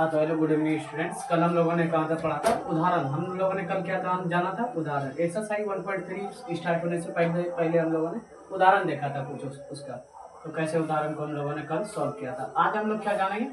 हाँ तो hello good evening students. कल हम लोगों ने कहाँ था पढ़ा था उदाहरण। हम लोगों ने कल क्या था जाना था उदाहरण। एक्सरसाइज 1.3 स्टार्ट होने से पहले हम लोगों ने उदाहरण देखा था कुछ उसका। तो कैसे उदाहरण को हम लोगों ने कल सॉल्व किया था। आज हम लोग क्या जानेंगे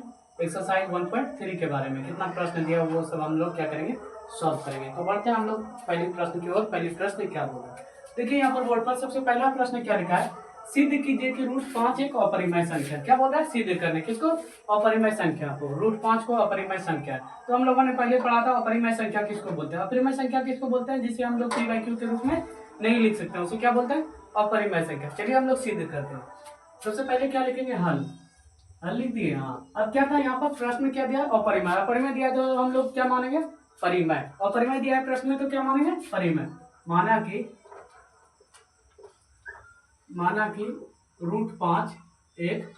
एक्सरसाइज 1.3 के बारे में। कितना प्रश्न दिया वो सब हम लोग क्या करेंगे सॉल्व करेंगे। तो बढ़ते हैं हम लोग पहले प्रश्न की ओर। पहले प्रश्न क्या होगा देखिए यहाँ पर बोर्ड पर सबसे पहला प्रश्न क्या लिखा है, सिद्ध कीजिए कि रूट 5 एक अपरिमेय संख्या। क्या बोल रहा है, सिद्ध करने किसको, अपरिमेय संख्या को। रूट 5 को अपरिमेय संख्या है। तो हम लोगों ने पहले पढ़ा था अपरिमेय संख्या किसको बोलते हैं। अपरिमेय संख्या किसको बोलते हैं, जिसे हम लोग पी बाई क्यू के रूप में नहीं लिख सकते, उसे क्या बोलते हैं, अपरिमेय संख्या। चलिए हम लोग सिद्ध करते हैं। सबसे पहले क्या लिखेंगे, हल। हल लिख दिए। हाँ अब क्या था यहाँ पर प्रश्न क्या दिया, अपरिमेय। अपरिमेय दिया तो हम लोग क्या मानेंगे, परिमेय। अपरिमेय दिया है प्रश्न में तो क्या मानेंगे, परिमेय। माना कि रूट 5 एक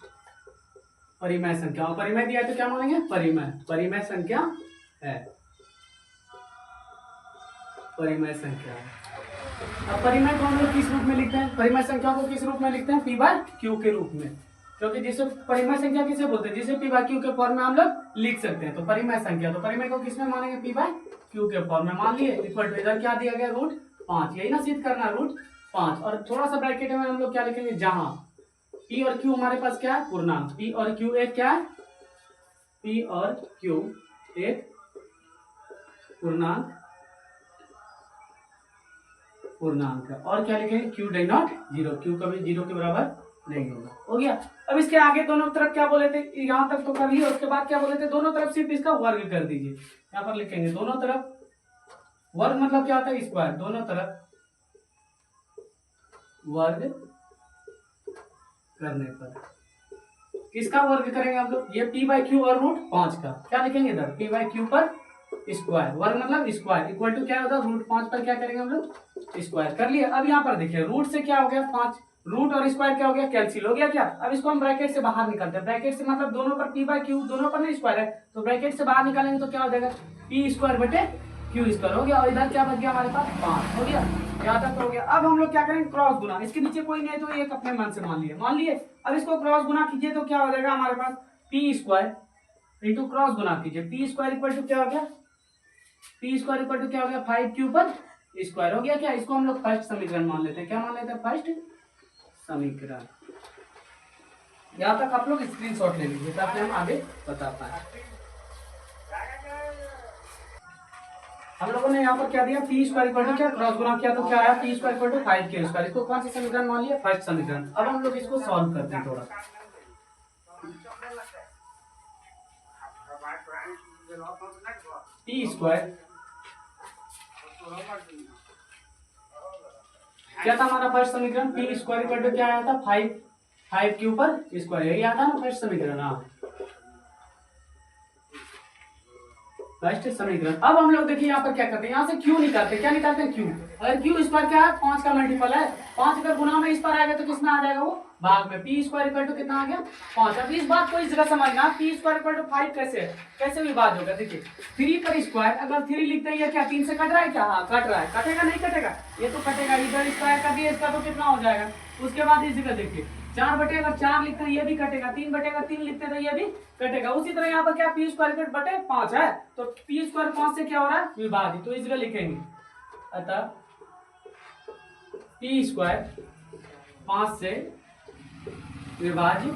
परिमेय संख्या। परिमेय दिया है तो क्या मानेंगे, परिमेय संख्या है, परिमेय संख्या है। अब परिमेय को हम लोग किस रूप में लिखते हैं, परिमेय संख्या को किस रूप में लिखते हैं, पी बाय क्यू के रूप में। क्योंकि जिसे परिमेय संख्या किसे बोलते हैं, जिसे पी बाय क्यू के फॉर्म में हम लोग लिख सकते हैं। तो परिमेय संख्या, तो परिमेय को किसमें मानेंगे, पी बाय क्यू के फॉर्म में। मान लिए इक्वल टू इधर क्या दिया गया, रूट 5। यही ना सिद्ध करना, रूट 5। और थोड़ा सा ब्रैकेट में हम लोग क्या लिखेंगे, जहां पी और क्यू हमारे पास क्या है, पूर्णांक। पी और क्यू एक क्या है, पी और क्यू एक पूर्णांक है। और क्या लिखेंगे, Q does not zero, Q कभी जीरो के बराबर नहीं होगा। हो गया। अब इसके आगे दोनों तरफ क्या बोले थे, यहाँ तक तो कर लिया। उसके बाद क्या बोले थे, दोनों तरफ सिर्फ इसका वर्ग कर दीजिए। यहाँ पर लिखेंगे दोनों तरफ वर्ग, मतलब क्या होता है, स्क्वायर। दोनों तरफ वर्ग करने पर किसका वर्ग करेंगे हम लोग, ये पी बाई क्यू और रूट 5 का। क्या लिखेंगे इधर, पी बाई क्यू पर स्क्वायर। वर्ग मतलब स्क्वायर, इक्वल टू क्या होता है, रूट 5 पर क्या करेंगे हम लोग, स्क्वायर कर लिए। अब यहाँ पर देखिए रूट से क्या हो गया 5, रूट और स्क्वायर क्या हो गया, कैंसिल हो गया क्या। अब इसको हम ब्रैकेट से बाहर निकालते हैं। ब्रैकेट से मतलब दोनों पर पी बाई क्यू, दोनों पर नहीं स्क्वायर है, तो ब्रैकेट से बाहर निकालेंगे तो क्या हो जाएगा, पी स्क्वायर बटे क्यू स्क्वायर हो गया। और इधर क्या बच गया हमारे पास, 5 हो गया। यहाँ तक हो गया। अब हम लोग क्या करेंगे, क्रॉस गुना। इसके नीचे कोई नहीं है तो एक अपने मन से मान लिए। अब इसको क्रॉस गुना कीजिए तो क्या हो जाएगा हमारे पास, पी स्क्वायर इंटू क्रॉस गुना कीजिए, पी स्क्वायर इक्वल टू क्या हो गया, पी स्क्वायर इक्वल टू क्या हो गया, 5 क्यू पर स्क्वायर हो गया क्या। इसको हम लोग फर्स्ट समीकरण मान लेते हैं। क्या मान लेते हैं, फर्स्ट समीकरण। यहाँ तक आप लोग स्क्रीनशॉट ले लीजिए ताकि हम आगे बता पाए। हम लोगों ने यहाँ पर क्या दिया, पी स्क्वायर इक्वल टू क्या, क्रॉस गुना किया तो क्या आया, पी स्क्वायर इक्वल टू 5 के स्क्वायर। इसको कौन सा समीकरण मान लिया, फर्स्ट समीकरण। अब हम लोग इसको सॉल्व करते हैं थोड़ा। पी स्क्वायर क्या था हमारा फर्स्ट समीकरण, पी स्क्वायर इक्वल टू क्या आया था, 5 क्यू पर स्क्वायर। यही आता ना फर्स्ट समीकरण। हाँ फर्स्ट समीकरण। अब हम लोग देखिए यहाँ पर क्या करते हैं, यहाँ से क्यू निकालते हैं। क्या निकालते हैं, क्यू। अगर क्यू स्क्वायर क्या है, 5 का मल्टीपल है। 5 अगर गुना में इस पर आएगा तो किसमें आ जाएगा, वो भाग में। पी स्क्वायर इक्वल टू कितना आ गया, 5। अब इस बात को इस जगह समझना, पी स्क्वायर इक्वल टू 5 कैसे विभाज्य होगा। देखिए 3 पर स्क्वायर, अगर 3 लिखते हैं क्या 3 से कट रहा है क्या, हाँ कट रहा है। कटेगा नहीं कटेगा, ये तो कटेगा। इधर स्क्वायर कर दिया इसका तो कितना हो जाएगा। उसके बाद इस जगह देखिए 4 बटे अगर 4 लिखते हैं ये भी कटेगा, 3 बटे अगर 3 लिखते हैं तो ये भी कटेगा। उसी तरह यहाँ पर क्या, पी स्क्वायर बटे 5 है, तो पी स्क्वायर 5 से क्या हो रहा है, विभाजित। तो इस जगह लिखेंगे अतः पी स्क्वायर 5 से विभाजित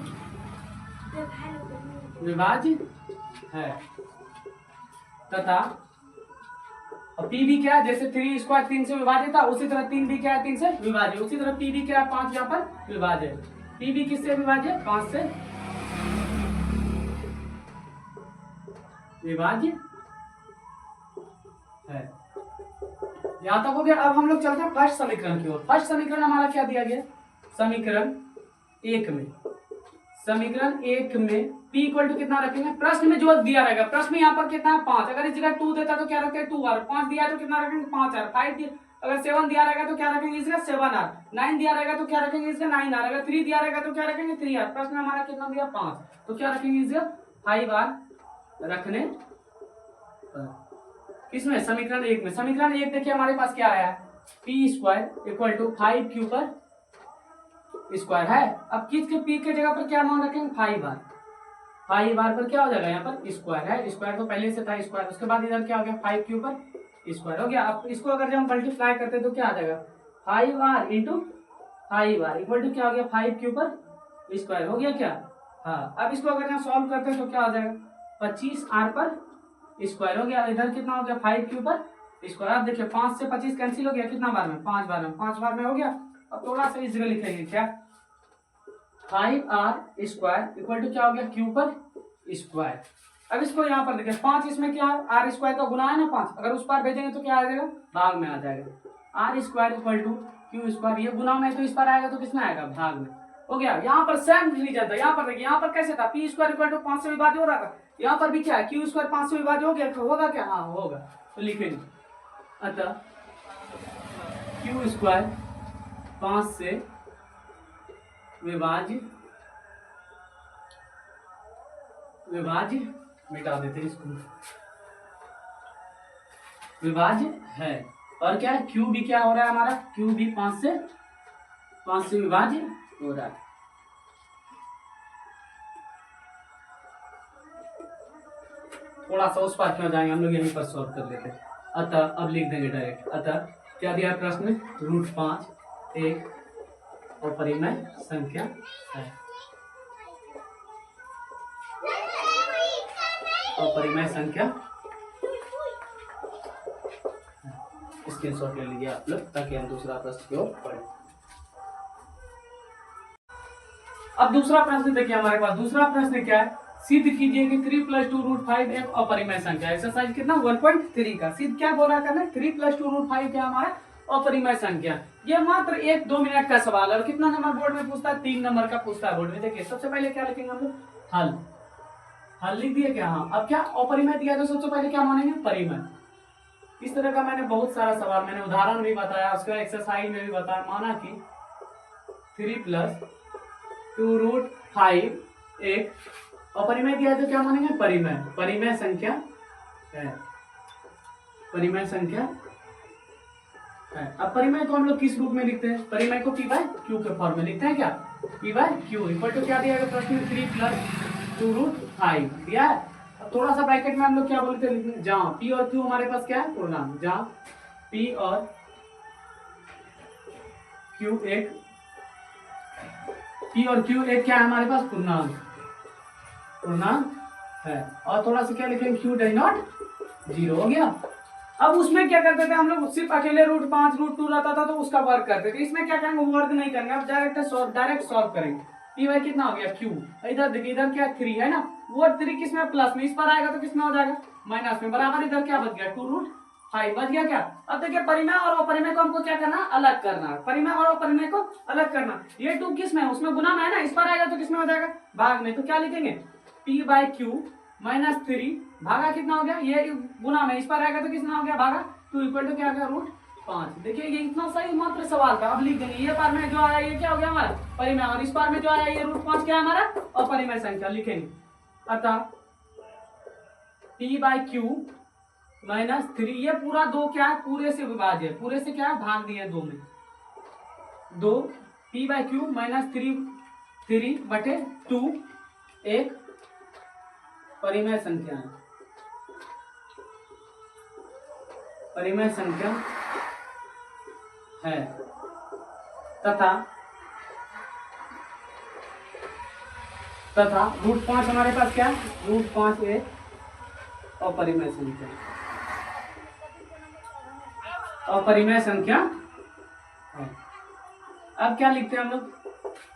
है तथा पी भी क्या है, जैसे 3 स्क्वायर 3 से विभाजित था, उसी तरह 3 भी क्या है, 3 से विभाजित। उसी तरह पी भी क्या है, 5 यहाँ पर विभाजित। पी भी किससे विभाजित, 5 से विभाजित है। यहां तक हो गया। अब हम लोग चलते हैं फर्स्ट समीकरण की ओर। फर्स्ट समीकरण हमारा क्या दिया गया, समीकरण 1 में p इक्वल टू कितना रखेंगे, प्रश्न में जो दिया रहेगा। प्रश्न में यहाँ पर कितना है, 5। अगर इस जगह 2 देता तो क्या रखते हैं, 2r। 5 दिया है तो कितना रखेंगे, 5r। 5 दिया, अगर 7 दिया रहेगा तो क्या रखेंगे इसका, 7r। 9 दिया रहेगा तो क्या रखेंगे इसका, 9r। अगर 3 दिया रहेगा तो क्या रखेंगे, 3r। प्रश्न में हमारा कितना दिया, 5, तो क्या रखेंगे इसका 5r रखने पर। किसमें, समीकरण 1 में। समीकरण 1 देखिए हमारे पास क्या आया है, P square equal to 5 Q पर स्क्वायर है। अब किस के, पी के जगह पर क्या मान रखेंगे, 5r। 5 बार पर क्या हो जाएगा, यहाँ पर स्क्वायर है, स्क्वायर तो पहले से था स्क्वायर, उसके बाद इधर क्या हो गया 5 क्यू पर स्क्वायर हो गया। अब इसको अगर जब हम मल्टीप्लाई करते तो क्या आ जाएगा 5r into 5r equal to क्या हो गया 5 क्यू पर स्क्वायर हो गया क्या। हाँ, अब इसको अगर यहाँ सॉल्व करते हैं तो क्या हो जाएगा 25r पर स्क्वायर हो गया, इधर कितना हो गया 5 क्यू पर स्क्वायर। अब देखिए 5 से 25 कैंसिल हो गया, कितना बार में 5 बार में, 5 बार में हो गया। अब थोड़ा सा इस जगह लिखेंगे क्या 5r स्क्वायर इक्वल टू क्या हो गया क्यू पर स्क्वायर। अब इसको यहाँ पर देखिए 5 इसमें क्या है आर स्क्वायर का गुना है ना 5, अगर उस पार भेजेंगे तो क्या आ जाएगा भाग में आ जाएगा। R square equal to Q square, ये गुना में तो इस पर आएगा तो किसमें आएगा भाग में हो गया। यहाँ पर सेम रीजन था, यहाँ पर देखिए यहाँ पर कैसे था पी स्क्वायर इक्वल टू 5 से विभाज्य हो रहा था, यहाँ पर भी क्या है क्यू स्क्वायर 5 से विभाज्य हो गया, तो होगा क्या हाँ होगा, तो लिखेंगे अतः क्यू स्क्वायर 5 से विभाज्य मिटा देते हैं इसको, विभाज्य है। और क्या है क्यू भी क्या हो रहा है हमारा, क्यू भी 5 से विभाज्य हो रहा है। थोड़ा सा उस पार क्यों जाएंगे, हम लोग यहीं पर सॉल्व कर लेते हैं। अतः अब लिख देंगे डायरेक्ट, अतः क्या दिया प्रश्न में √5 एक अपरिमेय संख्या है, अपरिमेय संख्या। स्क्रीनशॉट ले लीजिए आप लोग ताकि हम दूसरा प्रश्न की ओर पढ़ें। अब दूसरा प्रश्न देखिए हमारे पास, दूसरा प्रश्न क्या है, सिद्ध कीजिए कि 3 + 2 √5 एक अपरिमेय संख्या। एक्सरसाइज कितना 1.3 का सिद्ध क्या बोला करना है 3 + 2 √5 क्या हमारा अपरिमेय संख्या। ये मात्र 1-2 मिनट का सवाल है और कितना नंबर बोर्ड में पूछता है 3 नंबर का पूछता है बोर्ड में। देखिए सबसे पहले क्या लिखेंगे हम लोग हल लिख दिए क्या। हाँ, अब क्या अपरिमेय दिया तो सबसे पहले क्या मानेंगे परिमेय। इस तरह का मैंने बहुत सारा सवाल, मैंने उदाहरण भी बताया, उसके बाद एक्सरसाइज में भी बताया। माना कि 3 + 2 √5 एक अपरिमेय दिया तो क्या मानेंगे परिमेय, परिमेय संख्या है, परिमेय संख्या है। अब परिमेय को हम लोग किस रूप में लिखते हैं, परिमेय को p/q के फॉर्म में लिखते हैं क्या, p/q इक्वल टू क्या दिया गया प्रश्न में 3 + 2 √5 दिया है। अब थोड़ा सा ब्रैकेट में हम लोग क्या बोलते हैं, जहाँ p और q हमारे पास क्या है पूर्णांक, जहाँ p और q एक क्या है हमारे पास पूर्णांक है। और थोड़ा सा क्या लिखेंगे q डज नॉट 0 हो गया। अब उसमें क्या करते थे हम लोग, सिर्फ अकेले √5 √2 रहता था तो उसका वर्ग करते थे। इसमें क्या करेंगे वर्ग नहीं करेंगे, अब डायरेक्ट सॉल्व करेंगे। p कितना हो गया q, इधर देखिए इधर क्या 3 है ना, वो 3 किसमें प्लस में, इस पर आएगा तो किसमें हो जाएगा माइनस में, बराबर इधर क्या बच गया 2 √5 बच गया क्या। अब देखिए परिमेय और अपरिमेय को हमको क्या करना अलग करना है, परिमेय और अपरिमेय को अलग करना। ये 2 किसमें है उसमें गुना में है ना, इस पर आएगा तो किसमें हो जाएगा भाग में, तो क्या लिखेंगे p/q -3 भागा कितना हो गया, ये गुना में इस पर आएगा तो कितना हो गया भागा 2 इक्वल टू क्या हो गया √5। देखिए ये इतना सही मात्र सवाल था। अब लिख देंगे ये पार में जो आया ये क्या हो गया हमारा परिमेय, और इस पार में जो आया ये √5 क्या है हमारा अपरिमेय संख्या लिखेंगे। अतः p/q -3 ये पूरा 2 क्या है पूरे से विभाज्य है, पूरे से क्या है भाग दिया 2 में, 2 p/q -3/2 एक परिमेय संख्या है, परिमेय संख्या है तथा √5 हमारे पास क्या है √5 एक अपरिमेय संख्या, अपरिमेय संख्या है। अब क्या लिखते हैं हम लोग,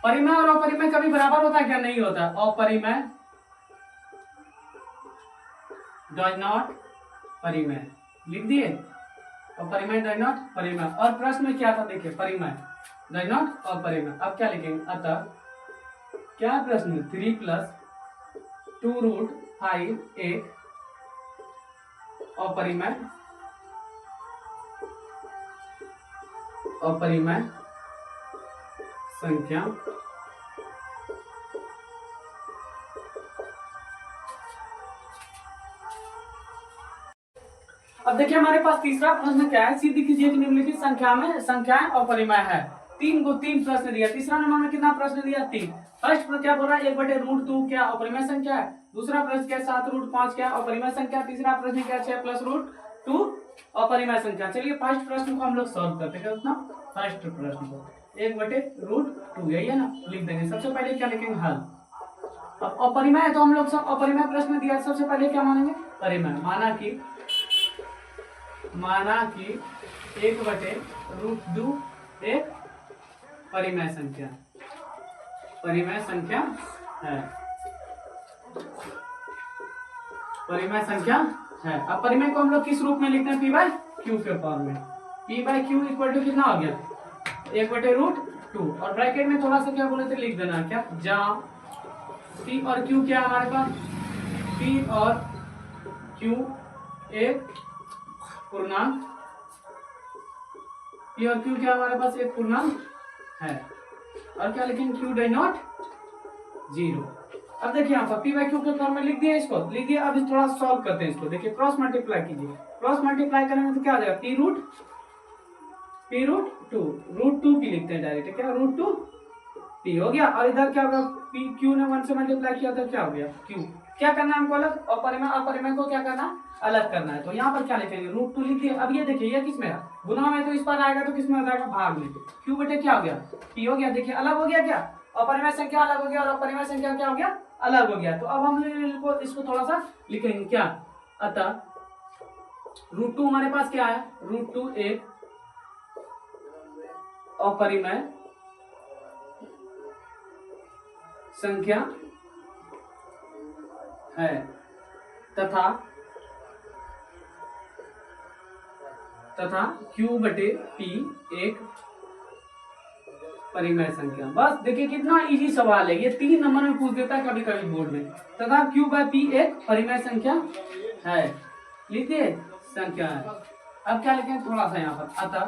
परिमेय और अपरिमेय कभी बराबर होता है क्या, नहीं होता। अपरिमेय डज नॉट परिमेय लिख दिए, अपरिमेय डज नॉट परिमेय। और प्रश्न में क्या था देखिए परिमेय डज नॉट अपरिमेय। अब क्या लिखेंगे, अतः क्या प्रश्न 3 + 2 √5 एक अपरिमेय संख्या अब देखिए हमारे पास तीसरा प्रश्न क्या है, सिद्ध कीजिए कि निम्नलिखित संख्याएं अपरिमेय है। तीन प्रश्न दिया। तीसरा नंबर में कितना प्रश्न दिया? 3। फर्स्ट प्रश्न क्या बोल रहा है? 1/√2 क्या अपरिमेय संख्या है। दूसरा प्रश्न क्या? 7√5 क्या अपरिमेय संख्या। तीसरा प्रश्न क्या? 6 + √2 अपरिमेय संख्या। चलिए फर्स्ट प्रश्न को हम लोग सॉल्व करते हैं। कितना? फर्स्ट प्रश्न को 1/√2 यही है ना, लिख देंगे। सबसे पहले क्या लिखेंगे? हल। अब अपरिमेय है तो हम लोग सब अपरिमेय प्रश्न दिया, सबसे पहले क्या मानेंगे? परिमेय। माना कि 1/√2 एक परिमेय संख्या है। परिमेय संख्या है। अब परिमेय को हम लोग किस रूप में लिखते हैं? P/Q के फॉर्म में। P/Q इक्वल टू कितना हो गया? 1/√2। और ब्रैकेट में थोड़ा सा क्या बोले थे? लिख देना क्या? जहां P और Q क्या हमारे पास? P और Q एक पूर्णांक, P और Q क्या हमारे पास? एक पूर्णांक है। और क्या लिखेंगे? Q dot 0। अब देखिए यहाँ पर P/Q के फॉर्म में लिख दिया, इसको लिख दिया। अब थोड़ा सॉल्व करते हैं इसको। देखिए क्रॉस मल्टीप्लाई कीजिए। क्रॉस मल्टीप्लाई करेंगे तो क्या आ जाएगा? P√2 √2 P लिखते हैं डायरेक्ट। क्या? √2 P हो गया। और इधर क्या होगा? Q ने 1 से मल्टीप्लाई किया तो क्या हो गया? Q। क्या करना है हमको? अलग। अपरिमेय को क्या करना? अलग करना है। तो यहाँ पर क्या लिखेंगे? √2 लिख दिए। अब ये देखिए ये किस में है? गुना में, तो इस पर आएगा तो किस में आ जाएगा? भाग में। Q बटे क्या हो गया? P हो गया। देखिए अलग हो गया क्या? अपरिमेय संख्या अलग हो गया और अपरिमेय संख्या क्या हो गया? अलग हो गया। तो अब हम इसको थोड़ा सा लिखेंगे क्या? अतः √2 हमारे पास क्या है? √2 एक अपरिमेय संख्या है तथा Q बटे P एक परिमेय संख्या। बस देखिए कितना इजी सवाल है ये। 3 नंबर में पूछ देता है कभी कभी बोर्ड में। तथा Q/P एक परिमेय संख्या है। लिखिए संख्या है। अब क्या लिखें? थोड़ा सा यहाँ पर। अतः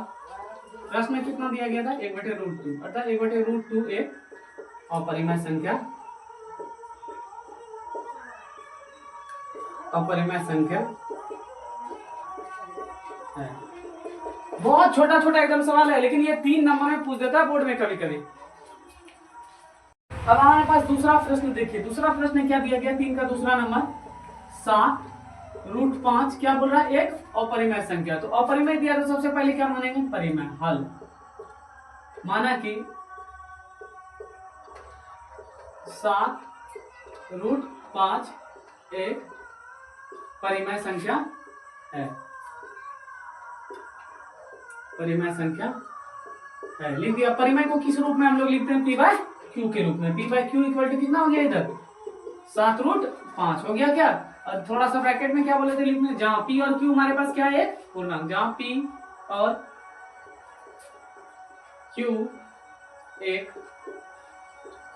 प्रश्न में कितना दिया गया था? 1/√2। अतः 1/√2 एक अपरिमेय संख्या है। बहुत छोटा छोटा एकदम सवाल है, लेकिन ये 3 नंबर में पूछ देता है बोर्ड में कभी कभी। अब हमारे पास दूसरा प्रश्न देखिए। दूसरा प्रश्न क्या दिया गया? 3 का दूसरा नंबर 7√5 क्या बोल रहा है? एक अपरिमेय संख्या। तो अपरिमेय दिया तो सबसे पहले क्या मानेंगे? परिमेय। हल। माना कि 7√5 एक परिमेय संख्या है। लिख दिया। परिमेय को किस रूप में हम लोग लिखते हैं? P/Q के रूप में। P/Q इक्वल टू कितना हो गया? इधर 7√5 हो गया क्या? और थोड़ा सा ब्रैकेट में क्या बोले थे लिखने? जहां P और Q हमारे पास क्या है? पूर्णांक। जहां P और Q एक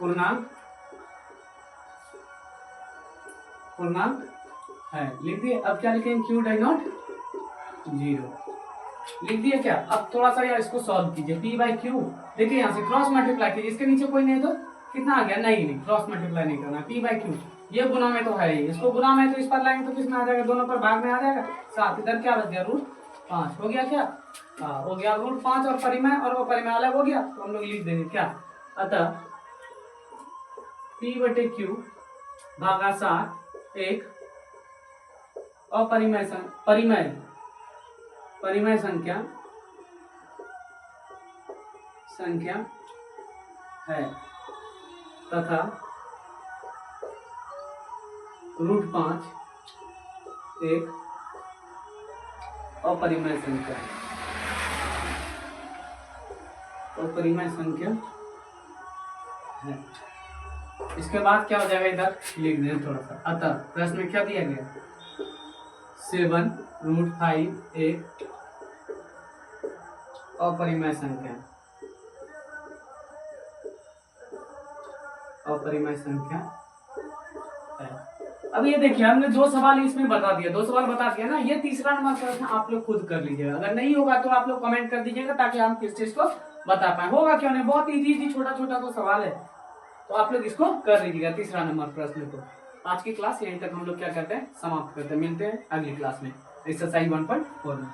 पूर्णांक है। लिख दिए। अब क्या लिखेंगे? Q डॉट 0 लिख दिए क्या? अब थोड़ा सा यार इसको सॉल्व कीजिए। P/Q देखिए यहाँ से क्रॉस मल्टीप्लाई कीजिए। इसके नीचे कोई नहीं तो कितना आ गया? नहीं, क्रॉस मल्टीप्लाई नहीं करना। P/Q ये गुना में तो है ही, इसको गुना में तो इस पर लाएंगे तो किस में आ जाएगा? दोनों पर भाग में आ जाएगा। 7 इधर क्या बच गया? √5 हो गया क्या? हाँ हो गया। √5 और परिमेय और वो परिमेय अलग हो गया तो हम लोग लिख देंगे क्या? अतः P/Q भागा 7 एक परिमेय संख्या है तथा √5 एक अपरिमेय संख्या है। इसके बाद क्या हो जाएगा? इधर लिख दें थोड़ा सा। अतः प्रश्न में क्या दिया गया? 7√5 एक अपरिमेय संख्या है। अब ये देखिए हमने 2 सवाल इसमें बता दिया। 2 सवाल बता दिया ना। ये तीसरा नंबर प्रश्न आप लोग खुद कर लीजिएगा। अगर नहीं होगा तो आप लोग कमेंट कर दीजिएगा ताकि हम किस चीज को बता पाए। होगा क्यों नहीं? बहुत इजी छोटा छोटा तो सवाल है, तो आप लोग इसको कर लीजिएगा तीसरा नंबर प्रश्न को। आज की क्लास यहीं तक हम लोग क्या करते हैं? समाप्त करते हैं। मिलते हैं अगली क्लास में एक्सरसाइज 1.4 में।